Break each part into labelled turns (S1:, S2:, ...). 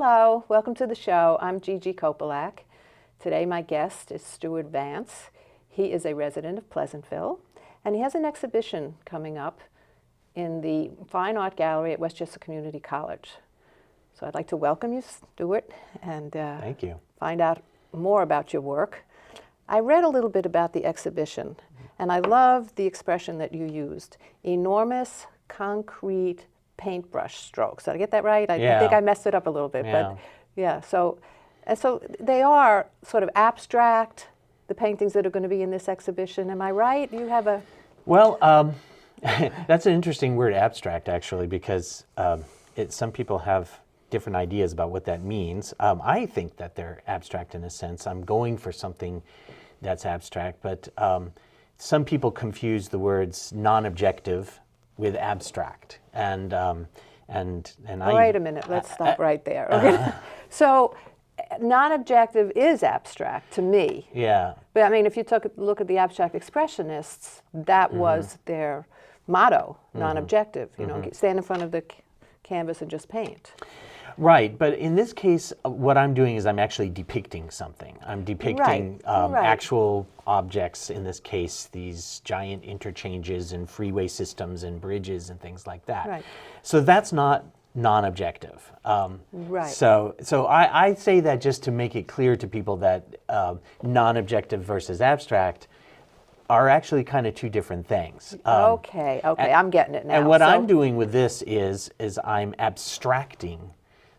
S1: Hello, welcome to the show. I'm Gigi Kopelak. Today my guest is Stuart Vance. He is a resident of Pleasantville, and he has an exhibition coming up in the Fine Art Gallery at Westchester Community College. So I'd like to welcome you, Stuart, and
S2: Thank you.
S1: Find out more about your work. I read a little bit about the exhibition, and I love the expression that you used, enormous concrete paintbrush strokes. Did I get that right? I think I messed it up a little bit, but yeah. So they are sort of abstract, the paintings that are going to be in this exhibition. Am I right? You have a...
S2: Well, that's an interesting word, abstract, actually, because some people have different ideas about what that means. I think that they're abstract in a sense. I'm going for something that's abstract, but some people confuse the words non-objective with abstract, and
S1: Wait a minute, let's stop right there. Okay. So, non-objective is abstract to me.
S2: Yeah.
S1: But I mean, if you look at the abstract expressionists, that was their motto: non-objective. You know, stand in front of the canvas and just paint.
S2: Right, but in this case, what I'm doing is I'm actually depicting something. I'm depicting actual objects, in this case, these giant interchanges and freeway systems and bridges and things like that.
S1: Right.
S2: So that's not non-objective.
S1: Right.
S2: So I say that just to make it clear to people that non-objective versus abstract are actually kind of two different things.
S1: Okay, I'm getting it now.
S2: And what I'm doing with this is I'm abstracting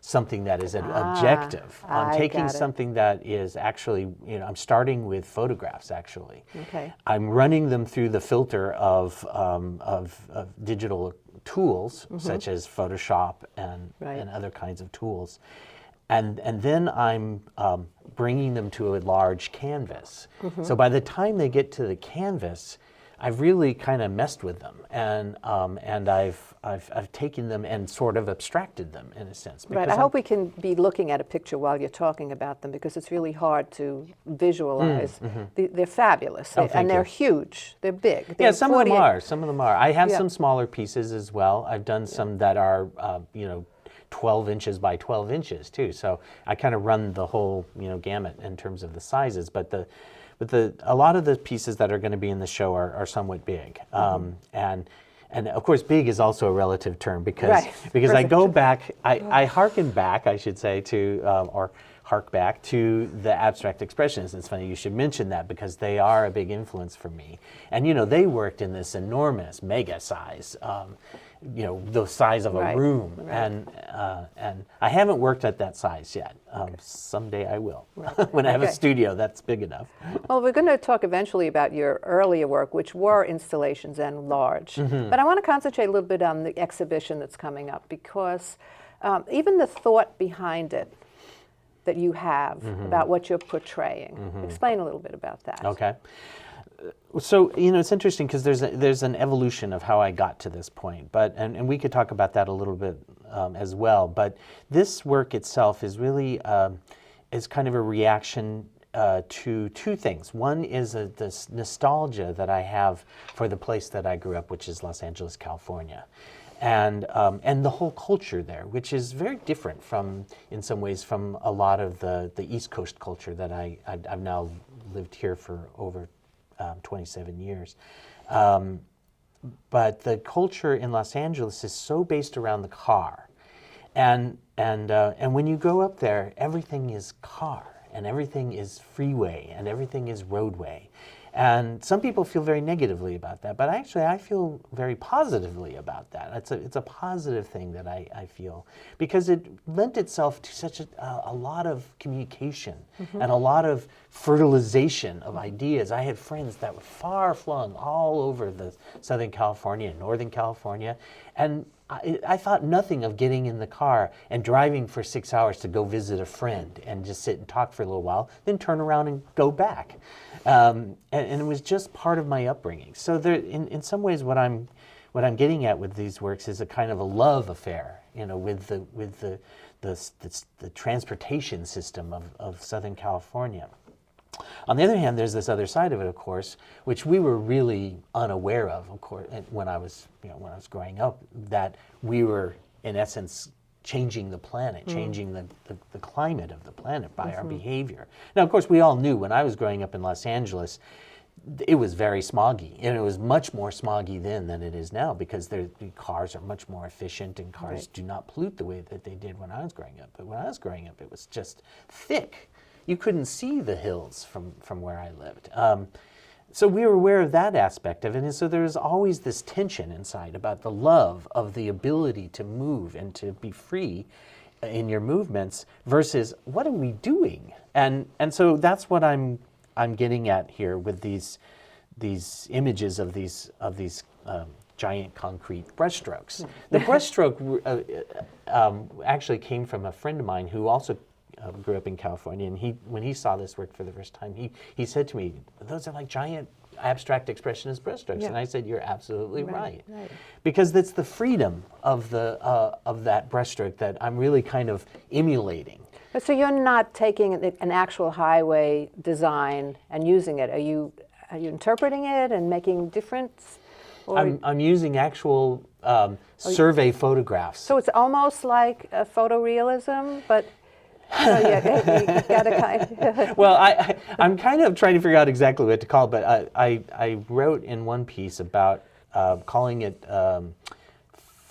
S2: something that is an objective. I'm taking something that is actually, I'm starting with photographs, actually.
S1: Okay.
S2: I'm running them through the filter of digital tools, such as Photoshop and other kinds of tools. And then I'm bringing them to a large canvas. So by the time they get to the canvas, I've really kind of messed with them, and I've taken them and sort of abstracted them in a sense.
S1: Right. I hope we can be looking at a picture while you're talking about them, because it's really hard to visualize. They're fabulous, and they're huge. They're big.
S2: Yeah, some of them are. Some of them are. I have some smaller pieces as well. I've done some that are, 12 inches by 12 inches too. So I kind of run the whole, gamut in terms of the sizes. But a lot of the pieces that are going to be in the show are somewhat big, and of course, big is also a relative term because I go back, I harken back, I should say, to or hark back to the abstract expressionists. It's funny you should mention that because they are a big influence for me, and they worked in this enormous mega size. The size of a room, and I haven't worked at that size yet. Someday I will, when I have a studio that's big enough.
S1: Well, we're going to talk eventually about your earlier work, which were installations and large. But I want to concentrate a little bit on the exhibition that's coming up, because even the thought behind it that you have about what you're portraying. Explain a little bit about that.
S2: Okay. So, it's interesting because there's an evolution of how I got to this point, and we could talk about that a little bit as well. But this work itself is really is kind of a reaction to two things. One is this nostalgia that I have for the place that I grew up, which is Los Angeles, California, and the whole culture there, which is very different in some ways, from a lot of the East Coast culture that I've now lived here for over 27 years. But the culture in Los Angeles is so based around the car. And when you go up there, everything is car, and everything is freeway, and everything is roadway. And some people feel very negatively about that, but actually I feel very positively about that. It's a positive thing that I feel, because it lent itself to such a lot of communication and a lot of fertilization of ideas. I had friends that were far-flung all over the Southern California and Northern California, and I thought nothing of getting in the car and driving for 6 hours to go visit a friend and just sit and talk for a little while, then turn around and go back. And it was just part of my upbringing. So there, in some ways, what I'm getting at with these works is a kind of a love affair, with the transportation system of Southern California. On the other hand, there's this other side of it, of course, which we were really unaware of course, when I was growing up, that we were, in essence, changing the planet, changing the climate of the planet by our behavior. Now, of course, we all knew when I was growing up in Los Angeles, it was very smoggy, and it was much more smoggy then than it is now, because the cars are much more efficient, and cars do not pollute the way that they did when I was growing up. But when I was growing up, it was just thick. You couldn't see the hills from where I lived. So we were aware of that aspect of it, and so there was always this tension inside about the love of the ability to move and to be free in your movements versus what are we doing? And so that's what I'm getting at here with these images of these giant concrete brushstrokes. The brushstroke actually came from a friend of mine who also grew up in California, and when he saw this work for the first time, he said to me, "Those are like giant abstract expressionist brushstrokes." And I said, "You're absolutely right. Because that's the freedom of that brushstroke that I'm really kind of emulating."
S1: But so you're not taking an actual highway design and using it. Are you interpreting it and making difference? Or
S2: I'm using actual survey photographs.
S1: So it's almost like a photorealism, but you gotta kind.
S2: Well, I'm kind of trying to figure out exactly what to call it, but I wrote in one piece about calling it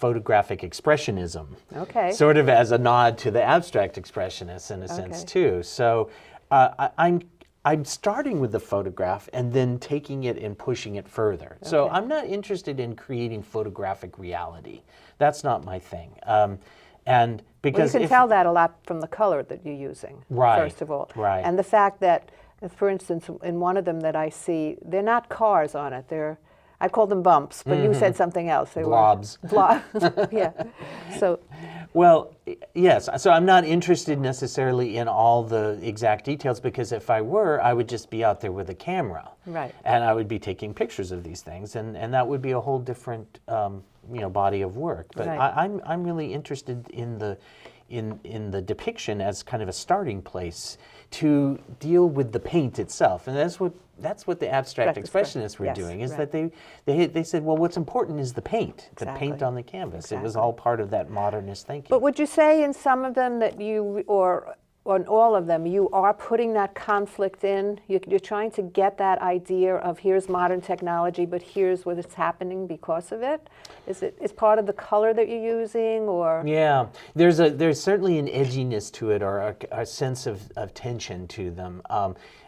S2: photographic expressionism.
S1: Okay.
S2: Sort of as a nod to the abstract expressionists in a sense too. So I'm starting with the photograph and then taking it and pushing it further. So I'm not interested in creating photographic reality. That's not my thing. And because
S1: you can tell that a lot from the color that you're using, first of all.
S2: Right.
S1: And the fact that, for instance, in one of them that I see, they're not cars on it. I call them bumps, but you said something else. They
S2: blobs.
S1: Blobs, yeah. So.
S2: Well, yes. So I'm not interested necessarily in all the exact details, because if I were, I would just be out there with a camera. Right. And I would be taking pictures of these things, and that would be a whole different body of work. But I'm really interested in the depiction as kind of a starting place to deal with the paint itself, and that's what the abstract expressionists were doing. Is that they said, well, what's important is the paint, the paint on the canvas. It was all part of that modernist thinking.
S1: But would you say in some of them that you, or on all of them, you are putting that conflict in? You're trying to get that idea of here's modern technology, but here's what is happening because of it? Is part of the color that you're using, or?
S2: Yeah, there's certainly an edginess to it, or a sense of tension to them.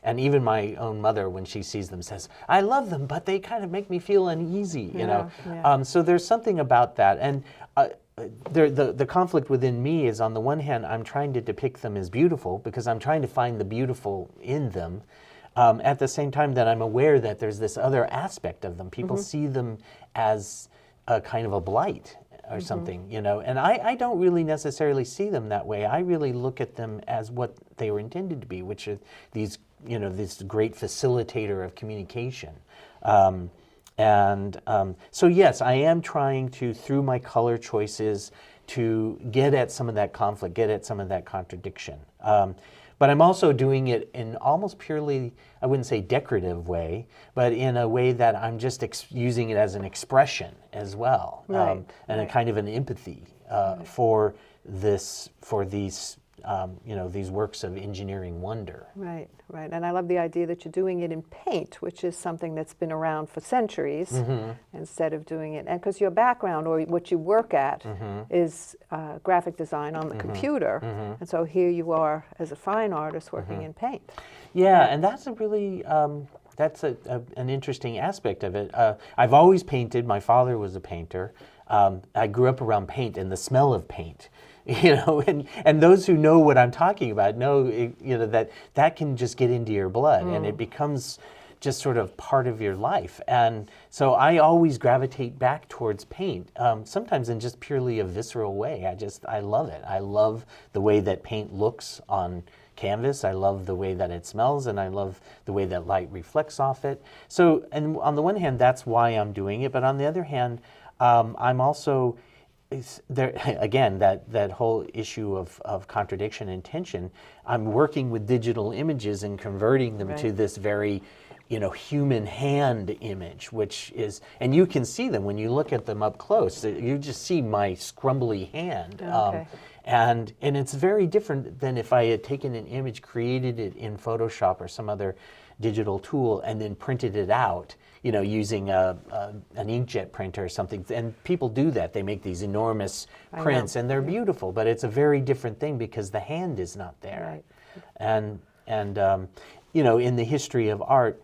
S2: And even my own mother, when she sees them, says, "I love them, but they kind of make me feel uneasy." You know. Yeah. So there's something about that, and. The conflict within me is, on the one hand, I'm trying to depict them as beautiful because I'm trying to find the beautiful in them. At the same time that I'm aware that there's this other aspect of them. People see them as a kind of a blight or something, and I don't really necessarily see them that way. I really look at them as what they were intended to be, which are these, this great facilitator of communication. So yes, I am trying to, through my color choices, to get at some of that conflict, get at some of that contradiction. But I'm also doing it in almost purely, I wouldn't say decorative way, but in a way that I'm just using it as an expression as well, and a kind of an empathy for these works of engineering wonder.
S1: Right. And I love the idea that you're doing it in paint, which is something that's been around for centuries, instead of doing it. And because your background, or what you work at, is graphic design on the computer. And so here you are as a fine artist working in paint.
S2: Yeah, and that's a really, that's an interesting aspect of it. I've always painted. My father was a painter. I grew up around paint and the smell of paint. And those who know what I'm talking about know, that can just get into your blood, and it becomes just sort of part of your life. And so I always gravitate back towards paint, sometimes in just purely a visceral way. I love it. I love the way that paint looks on canvas. I love the way that it smells, and I love the way that light reflects off it. So, and on the one hand, that's why I'm doing it, but on the other hand, I'm also there again, that whole issue of contradiction and tension. I'm working with digital images and converting them to this very, human hand image, which is, and you can see them when you look at them up close. You just see my scrumbly hand, And it's very different than if I had taken an image, created it in Photoshop or some other digital tool, and then printed it out, using an inkjet printer or something. And people do that. They make these enormous prints, and they're beautiful, but it's a very different thing because the hand is not there. Right. And in the history of art,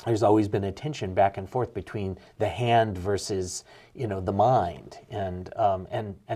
S2: there's always been a tension back and forth between the hand versus, the mind, and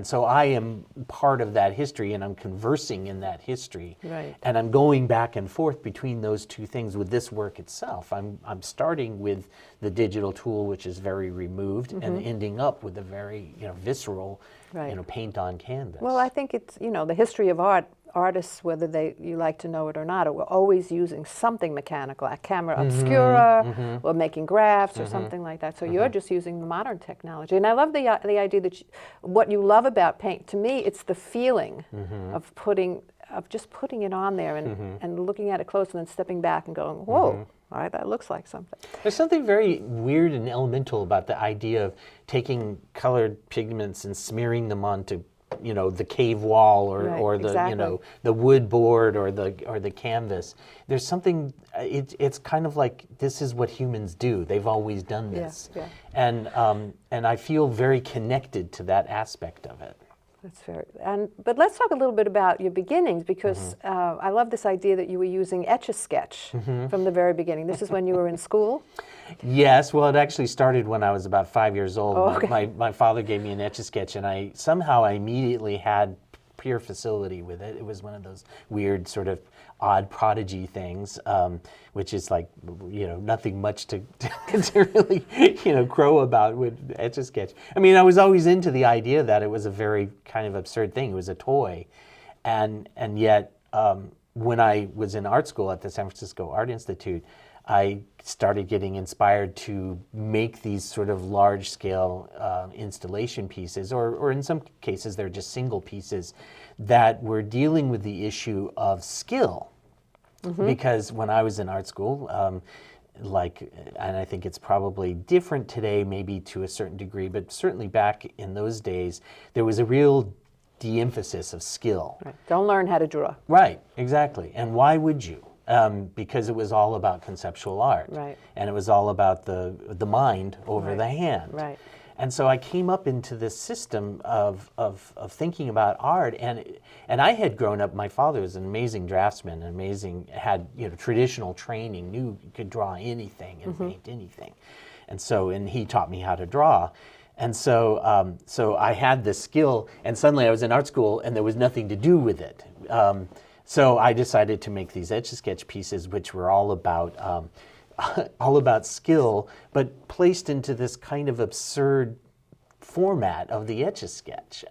S2: so I am part of that history, and I'm conversing in that history,
S1: right.
S2: And I'm going back and forth between those two things with this work itself. I'm starting with the digital tool, which is very removed, and ending up with a very visceral,
S1: right.
S2: Paint on canvas.
S1: Well, I think it's the history of art. Artists, whether you like to know it or not, are always using something mechanical, a camera obscura, or making graphs or something like that. So you're just using the modern technology. And I love the idea that what you love about paint, to me, it's the feeling of just putting it on there and looking at it close and then stepping back and going, whoa, all right, that looks like something.
S2: There's something very weird and elemental about the idea of taking colored pigments and smearing them onto the cave wall or the
S1: exactly.
S2: The wood board or the canvas. There's something. It's kind of like this is what humans do. They've always done this, and I feel very connected to that aspect of it.
S1: That's fair. But let's talk a little bit about your beginnings, because I love this idea that you were using Etch-a-Sketch from the very beginning. This is when you were in school?
S2: Yes. Well, it actually started when I was about 5 years old.
S1: Oh, okay.
S2: My father gave me an Etch-a-Sketch, and I immediately had pure facility with it. It was one of those weird sort of odd prodigy things, which is like, nothing much to really, crow about with Etch-a-Sketch. I mean, I was always into the idea that it was a very kind of absurd thing. It was a toy. And yet, when I was in art school at the San Francisco Art Institute, I started getting inspired to make these sort of large-scale installation pieces, or in some cases they're just single pieces that were dealing with the issue of skill. Because when I was in art school, and I think it's probably different today, maybe to a certain degree, but certainly back in those days, there was a real de-emphasis of skill.
S1: Right. Don't learn how to draw.
S2: Right, exactly. And why would you? Because it was all about conceptual art,
S1: right.
S2: And it was all about the mind over
S1: right.
S2: the hand.
S1: Right.
S2: And so I came up into this system of thinking about art, and I had grown up. My father was an amazing draftsman, had traditional training, knew could draw anything and paint anything, and he taught me how to draw. And so I had this skill, and suddenly I was in art school, and there was nothing to do with it. So I decided to make these Etch-a-Sketch pieces, which were all about skill, but placed into this kind of absurd format of the Etch-a-Sketch.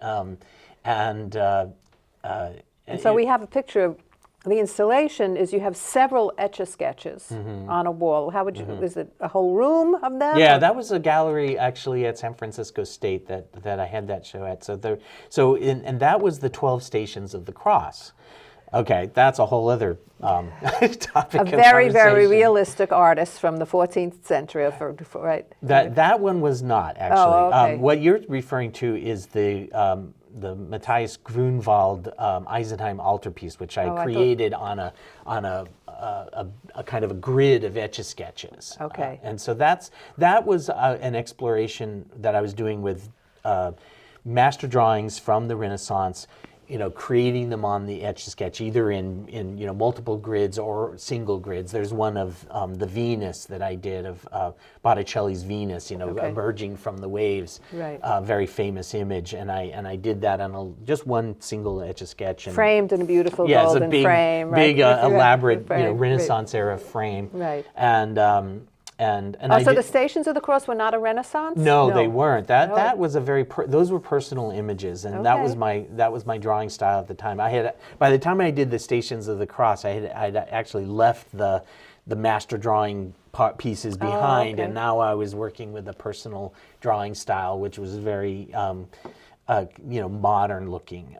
S2: And
S1: so we have a picture of the installation. Is you have several Etch-a-Sketches on a wall. How would you? Is it a whole room of them?
S2: Yeah, that was a gallery actually at San Francisco State that I had that show at. And that was the 12 Stations of the Cross. Okay, that's a whole other topic.
S1: A very, very realistic artist from the 14th century, right?
S2: That one was not actually.
S1: Oh, okay.
S2: What you're referring to is the Matthias Grunwald Eisenheim altarpiece, which I created on a kind of a grid of Etch-a-Sketches.
S1: Okay.
S2: And so that was an exploration that I was doing with master drawings from the Renaissance. Creating them on the Etch-a-Sketch, either in multiple grids or single grids. There's one of the Venus that I did of Botticelli's Venus, emerging from the waves.
S1: Right.
S2: Very famous image, and I did that on just one single Etch-a-Sketch.
S1: Framed in a beautiful
S2: golden
S1: it's a big,
S2: frame,
S1: right?
S2: Big elaborate,
S1: frame.
S2: Renaissance era frame.
S1: Right.
S2: And
S1: so the Stations of the Cross were not a Renaissance?
S2: No, they weren't. That was a those were personal images, and that was my drawing style at the time. By the time I did the Stations of the Cross, I'd actually left the master drawing pieces behind, and now I was working with a personal drawing style, which was very modern looking.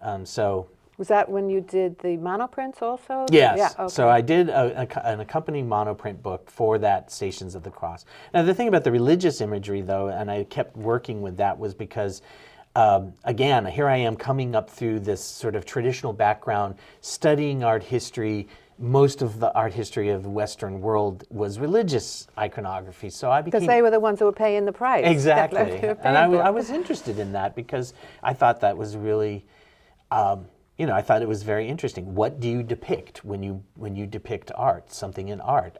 S1: Was that when you did the monoprints also?
S2: Yes.
S1: Yeah, okay.
S2: So I did an accompanying monoprint book for that Stations of the Cross. Now the thing about the religious imagery, though, and I kept working with that, was because again, here I am coming up through this sort of traditional background, studying art history. Most of the art history of the Western world was religious iconography, so I became...
S1: Because they were the ones who were paying the price.
S2: Exactly, and I was interested in that because I thought that was really, you know, I thought it was very interesting. What do you depict when you depict art, something in art?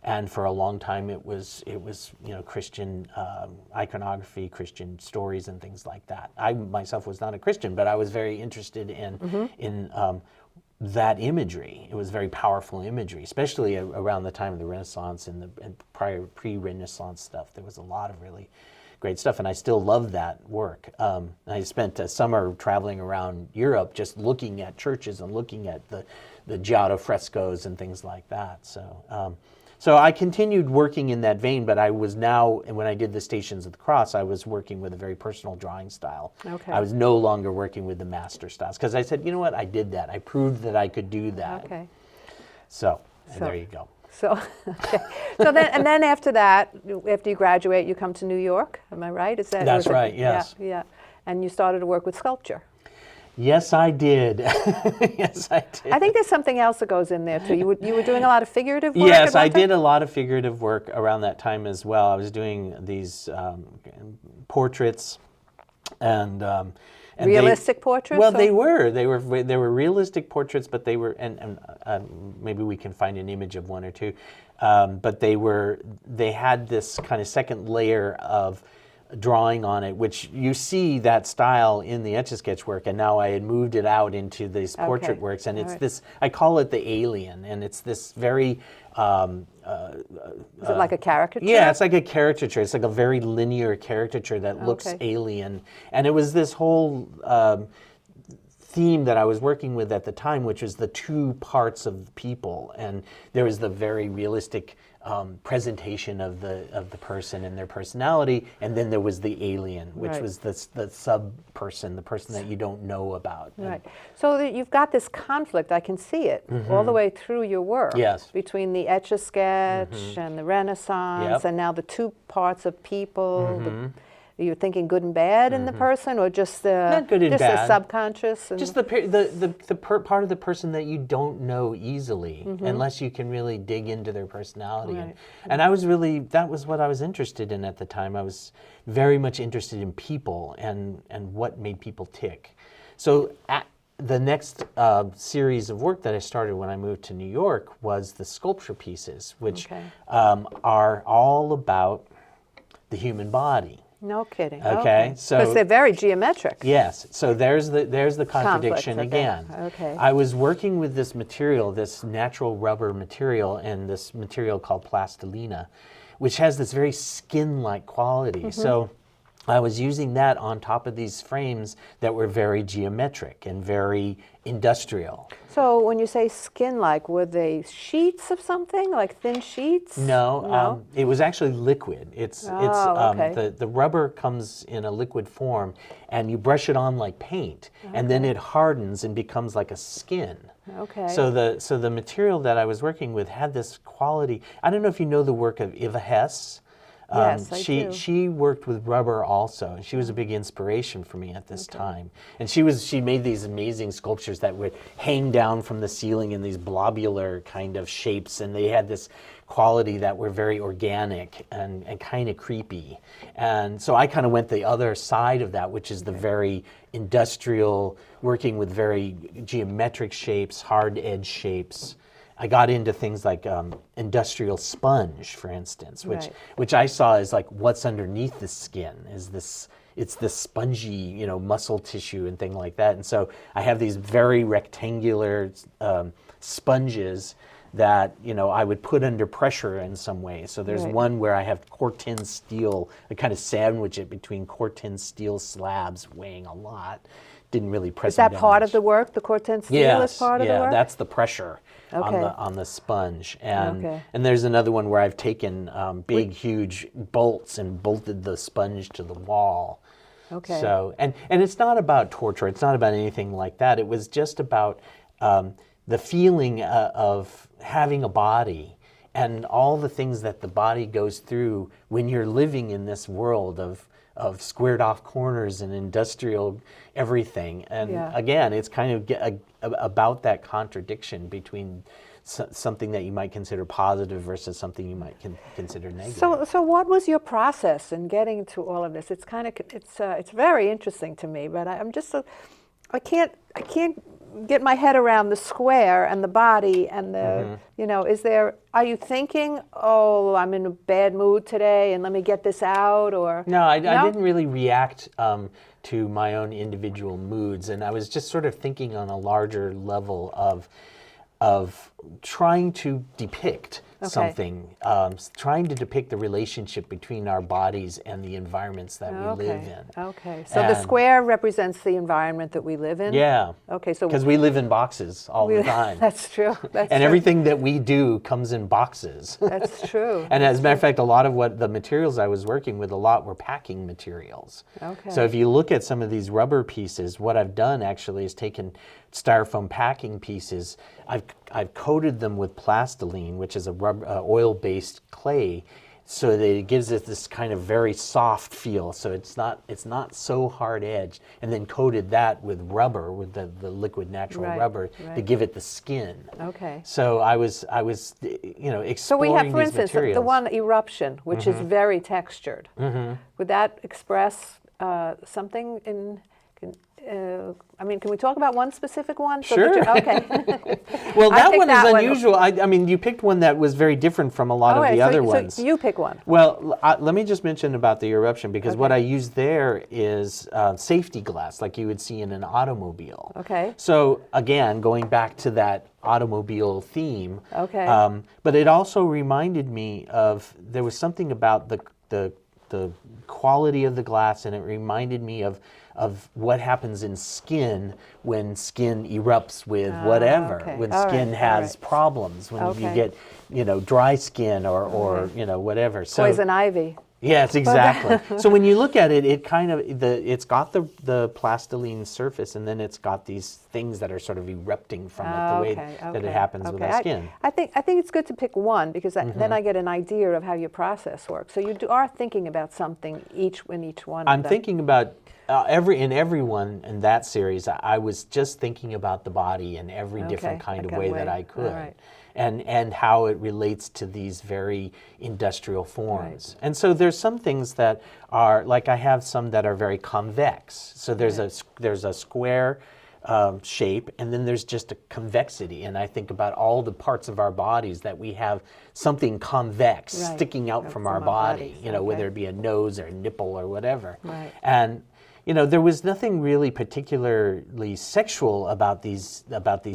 S2: And for a long time, it was you know, Christian iconography, Christian stories, and things like that. I myself was not a Christian, but I was very interested in that imagery. It was very powerful imagery, especially around the time of the Renaissance and prior pre-Renaissance stuff. There was a lot of really great stuff, and I still love that work. I spent a summer traveling around Europe just looking at churches and looking at the Giotto frescoes and things like that. So I continued working in that vein, but I was now, when I did the Stations of the Cross, I was working with a very personal drawing style.
S1: Okay.
S2: I was no longer working with the master styles, because I said, you know what, I did that. I proved that I could do that.
S1: Okay.
S2: So there you go.
S1: So, okay. So then after that, after you graduate, you come to New York, am I right?
S2: That's right, yes.
S1: Yeah, yeah. And you started to work with sculpture.
S2: Yes, I did. Yes, I did.
S1: I think there's something else that goes in there too. You were doing a lot of figurative work?
S2: Yes, I did a lot of figurative work around that time as well. I was doing these portraits and
S1: realistic portraits?
S2: Well, they were realistic portraits, but they were, and maybe we can find an image of one or two, but they had this kind of second layer of drawing on it, which you see that style in the Etch-a-Sketch work, and now I had moved it out into these portrait works, and it's this, I call it the alien, and it's this very...
S1: is it like a caricature?
S2: Yeah, it's like a caricature. It's like a very linear caricature that looks alien. And it was this whole theme that I was working with at the time, which was the two parts of people. And there was the very realistic presentation of the person and their personality, and then there was the alien, which was the sub-person, the person that you don't know about.
S1: Right. So you've got this conflict, I can see it, all the way through your work.
S2: Yes.
S1: Between the Etch-a-Sketch and the Renaissance, and now the two parts of people. You're thinking good and bad in the person, or just
S2: not good and
S1: just
S2: bad.
S1: The subconscious? And
S2: just the part of the person that you don't know easily, unless you can really dig into their personality. And I was really, that was what I was interested in at the time. I was very much interested in people and what made people tick. So the next series of work that I started when I moved to New York was the sculpture pieces, which are all about the human body.
S1: No kidding.
S2: Okay, so
S1: because they're very geometric.
S2: Yes, so there's the contradiction again.
S1: Okay.
S2: I was working with this material, this natural rubber material, and this material called plastilina, which has this very skin-like quality. So I was using that on top of these frames that were very geometric and very industrial.
S1: So when you say skin-like, were they sheets of something, like thin sheets?
S2: No, it was actually liquid. The rubber comes in a liquid form, and you brush it on like paint, and then it hardens and becomes like a skin.
S1: Okay.
S2: So the material that I was working with had this quality. I don't know if you know the work of Eva Hess.
S1: Yes, I do.
S2: She worked with rubber also, and she was a big inspiration for me at this time. And she made these amazing sculptures that would hang down from the ceiling in these blobular kind of shapes, and they had this quality that were very organic and kind of creepy. And so I kind of went the other side of that, which is the very industrial, working with very geometric shapes, hard edge shapes. I got into things like industrial sponge, for instance, which I saw as like what's underneath the skin is this. It's this spongy, muscle tissue and thing like that. And so I have these very rectangular sponges that I would put under pressure in some way. So there's one where I have corten steel. I kind of sandwich it between corten steel slabs weighing a lot. Didn't really press.
S1: Is that part of the work? The corten steel is part of the work?
S2: Yeah, that's the pressure on the sponge. And there's another one where I've taken big, huge bolts and bolted the sponge to the wall.
S1: Okay.
S2: So and it's not about torture. It's not about anything like that. It was just about the feeling of having a body and all the things that the body goes through when you're living in this world of of squared off corners and industrial everything. And
S1: Yeah.
S2: again, it's kind of about that contradiction between something that you might consider positive versus something you might consider negative.
S1: So what was your process in getting to all of this? It's kind of it's very interesting to me, but I'm just I can't get my head around the square and the body and the are you thinking, oh, I'm in a bad mood today and let me get this out, or
S2: no, I didn't really react to my own individual moods, and I was just sort of thinking on a larger level of trying to depict something, trying to depict the relationship between our bodies and the environments that we live in.
S1: Okay, so the square represents the environment that we live in?
S2: Yeah.
S1: Okay, so
S2: because we live in boxes all the time.
S1: That's true.
S2: And everything that we do comes in boxes.
S1: That's true.
S2: And as a matter of fact, a lot of what the materials I was working with were packing materials.
S1: Okay.
S2: So if you look at some of these rubber pieces, what I've done actually is taken styrofoam packing pieces. I've coated them with plastiline, which is a oil-based clay, so that it gives it this kind of very soft feel. So it's not so hard edged, and then coated that with rubber, with the liquid natural rubber to give it the skin.
S1: Okay.
S2: So I was exploring
S1: So we have, for
S2: these
S1: instance,
S2: materials.
S1: the one eruption, which is very textured. Would that express something in? Can we talk about one specific one? So
S2: Sure.
S1: Okay.
S2: Well, that one is
S1: that one.
S2: unusual. I mean, you picked one that was very different from a lot of the other ones.
S1: So you pick one.
S2: Well, let me just mention about the eruption, because what I used there is safety glass, like you would see in an automobile.
S1: Okay.
S2: So again, going back to that automobile theme.
S1: Okay.
S2: But it also reminded me of, there was something about the quality of the glass, and it reminded me of what happens in skin when skin erupts with whatever, when skin has problems, when you get, dry skin or whatever. So,
S1: poison ivy.
S2: Yes, exactly. So when you look at it, it's got the plastiline surface, and then it's got these things that are sort of erupting from it, the way that it happens with our skin.
S1: I think it's good to pick one, because then I get an idea of how your process works. So you are thinking about something in each one.
S2: I'm thinking about everyone in that series. I was just thinking about the body in every different kind of way that I could.
S1: Right.
S2: And how it relates to these very industrial forms. Right. And so there's some things that are, like I have some that are very convex. So there's a square shape, and then there's just a convexity. And I think about all the parts of our bodies that we have something convex sticking out from our body, whether it be a nose or a nipple or whatever.
S1: Right.
S2: And there was nothing really particularly sexual about these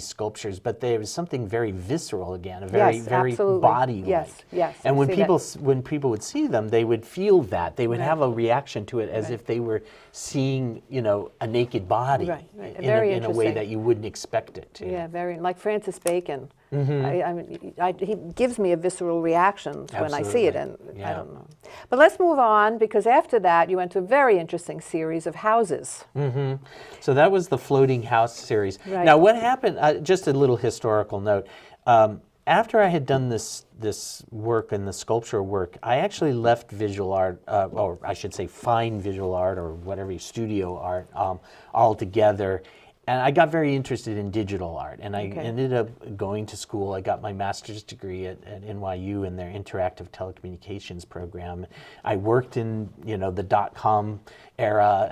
S2: sculptures, but there was something very visceral again, a very body-like.
S1: Yes.
S2: And when people would see them, they would feel that. They would have a reaction to it as if they were seeing, a naked body in a way that you wouldn't expect it to.
S1: Yeah, very, like Francis Bacon. He gives me a visceral reaction when I see it, and I don't know. But let's move on, because after that you went to a very interesting series of houses.
S2: So that was the floating house series.
S1: Right.
S2: Now what happened, just a little historical note, after I had done this work and the sculpture work, I actually left visual art, or I should say fine visual art, or whatever, studio art, altogether. And I got very interested in digital art, and I ended up going to school. I got my master's degree at NYU in their interactive telecommunications program. I worked in the .com era,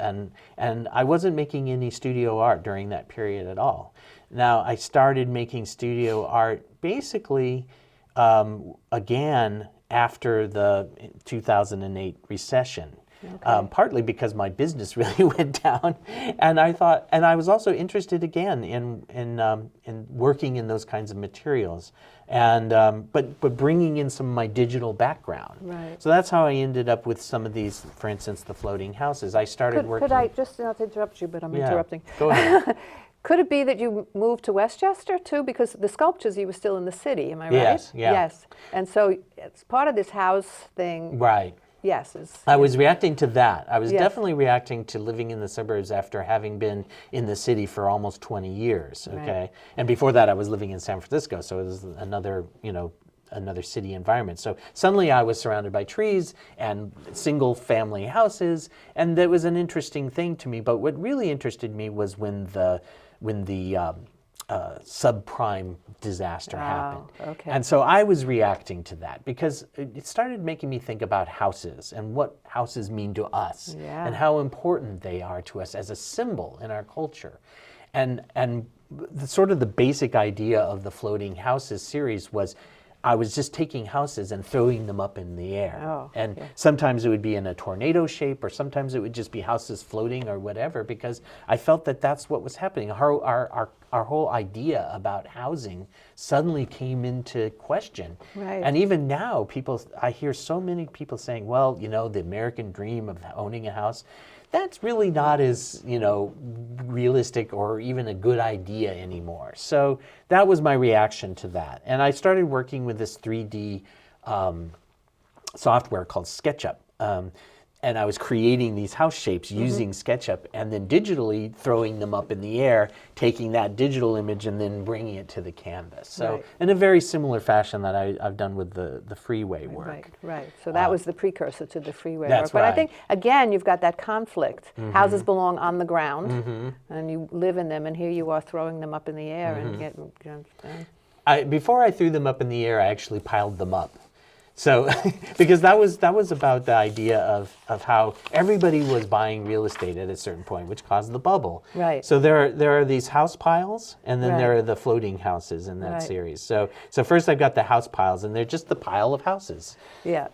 S2: and I wasn't making any studio art during that period at all. Now I started making studio art basically again after the 2008 recession. Partly because my business really went down, and I was also interested again in working in those kinds of materials, and but bringing in some of my digital background.
S1: Right.
S2: So that's how I ended up with some of these, for instance, the floating houses. I started working.
S1: Could I just not interrupt you, but I'm interrupting.
S2: Go ahead.
S1: Could it be that you moved to Westchester too, because the sculptures you were still in the city? Am I right?
S2: Yes. Yeah.
S1: Yes. And so it's part of this house thing.
S2: Right.
S1: Yes.
S2: I was reacting to that. I was definitely reacting to living in the suburbs after having been in the city for almost 20 years, okay? Right. And before that, I was living in San Francisco, so it was another, another city environment. So suddenly I was surrounded by trees and single family houses, and that was an interesting thing to me. But what really interested me was when the subprime disaster happened.
S1: Okay.
S2: And so I was reacting to that because it started making me think about houses and what houses mean to us and how important they are to us as a symbol in our culture. And sort of the basic idea of the Floating Houses series was I was just taking houses and throwing them up in the air. Sometimes it would be in a tornado shape, or sometimes it would just be houses floating or whatever, because I felt that that's what was happening. Our whole idea about housing suddenly came into question.
S1: Right.
S2: And even now, I hear so many people saying, well, you know, the American dream of owning a house, that's really not as, you know, realistic or even a good idea anymore. So that was my reaction to that. And I started working with this 3D software called SketchUp. And I was creating these house shapes using SketchUp and then digitally throwing them up in the air, taking that digital image and then bringing it to the canvas. So in a very similar fashion that I've done with the freeway work.
S1: Right. So that was the precursor to the freeway
S2: that's
S1: work. But
S2: right.
S1: I think, again, you've got that conflict. Houses belong on the ground, and you live in them, and here you are throwing them up in the air and get.
S2: Before I threw them up in the air, I actually piled them up. So, because that was about the idea of how everybody was buying real estate at a certain point, which caused the bubble.
S1: Right.
S2: So there are these house piles, and then there are the floating houses in that series. So first I've got the house piles, and they're just the pile of houses.
S1: Yeah.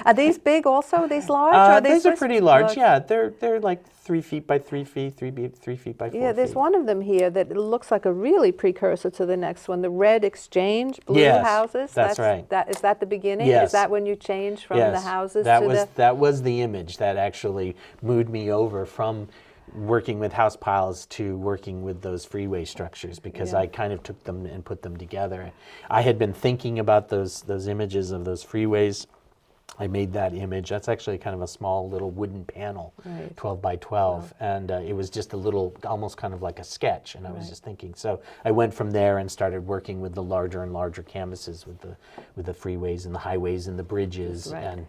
S1: Are these big also? These large?
S2: These are pretty large. Yeah, they're like 3 feet by 3 feet, 3 feet by 4 feet.
S1: Yeah, there's one of them here that looks like a really precursor to the next one. The red exchange blue houses.
S2: That's right.
S1: Is that the beginning?
S2: Yes.
S1: Is that when you changed from the houses
S2: that
S1: to
S2: was that was the image that actually moved me over from working with house piles to working with those freeway structures, because I kind of took them and put them together. I had been thinking about those images of those freeways. I made that image. That's actually kind of a small little wooden panel, 12 by 12, and it was just a little, almost kind of like a sketch, and I was just thinking. So I went from there and started working with the larger and larger canvases with the freeways and the highways and the bridges. And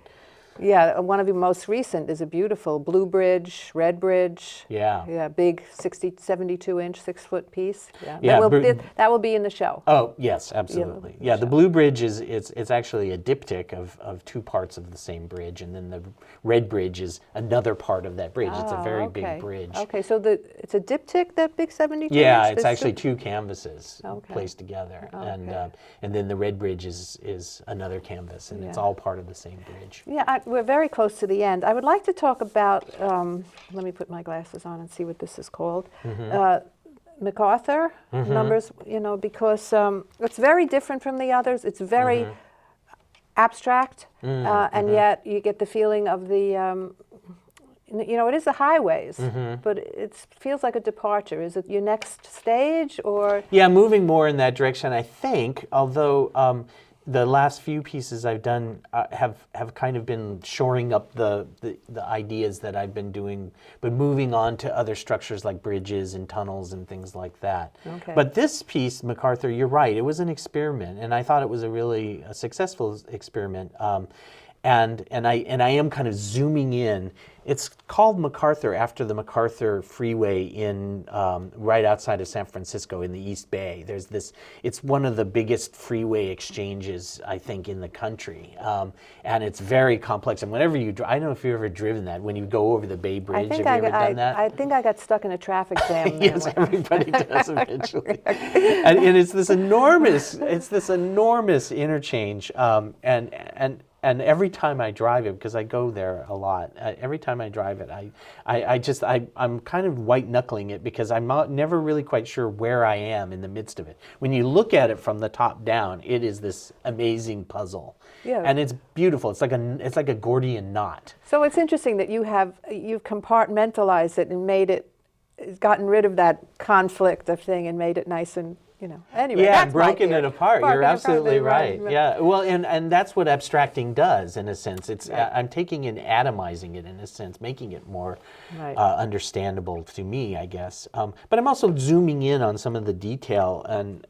S1: yeah, one of your most recent is a beautiful blue bridge, red bridge. Yeah, big 72-inch, 6-foot piece. That will be in the show.
S2: Oh, yes, absolutely. Yeah, the blue bridge it's actually a diptych of 2 parts of the same bridge, and then the red bridge is another part of that bridge. It's a very big bridge.
S1: Okay, so it's a diptych, that big 72-inch?
S2: Yeah, it's actually 2 canvases placed together, and then the red bridge is another canvas, and it's all part of the same bridge.
S1: Yeah, we're very close to the end. I would like to talk about, let me put my glasses on and see what this is called. MacArthur numbers, you know, because it's very different from the others. It's very abstract, and yet you get the feeling of the, you know, it is the highways, but it feels like a departure. Is it your next stage, or? Yeah,
S2: moving more in that direction, I think, although the last few pieces I've done have kind of been shoring up the ideas that I've been doing, but moving on to other structures like bridges and tunnels and things like that. But this piece, MacArthur, you're right, it was an experiment, and I thought it was a really successful experiment. And I am kind of zooming in. It's called MacArthur after the MacArthur Freeway in right outside of San Francisco in the East Bay. There's this. It's one of the biggest freeway exchanges, I think, in the country, and it's very complex. And whenever you, I don't know if you've ever driven that. When you go over the Bay Bridge, have you ever done that?
S1: I think I got stuck in a traffic jam.
S2: Yes, everybody does eventually. and it's this enormous interchange, and every time I drive it, because I go there a lot, every time I drive it, I'm kind of white knuckling it, because I'm never really quite sure where I am in the midst of it. When you look at it from the top down, it is this amazing puzzle, and it's beautiful. It's like a Gordian knot.
S1: So it's interesting that you've compartmentalized it and gotten rid of that conflict of thing and made it nice and. You know, anyway,
S2: yeah, broken it apart. You're absolutely right. Yeah, well, and that's what abstracting does, in a sense. It's I'm taking and atomizing it, in a sense, making it more understandable to me, I guess. But I'm also zooming in on some of the detail, and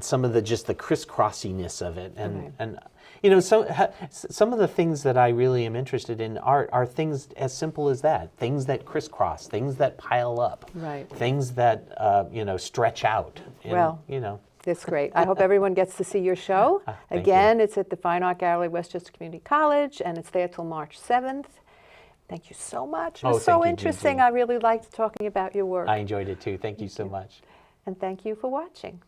S2: some of the just the crisscrossiness of it, and
S1: Right.
S2: and you know, some of the things that I really am interested in are things as simple as that, things that crisscross, things that pile up,
S1: Right.
S2: things that you know, stretch out. And,
S1: Well,
S2: you know,
S1: That's great. I hope everyone gets to see your show.
S2: thank
S1: Again, it's at the Fine Art Gallery, Westchester Community College, and it's there till March 7th. Thank you so much. It was so
S2: thank you,
S1: interesting.
S2: Gigi.
S1: I really liked talking about your work.
S2: I enjoyed it too. Thank you so much.
S1: And thank you for watching.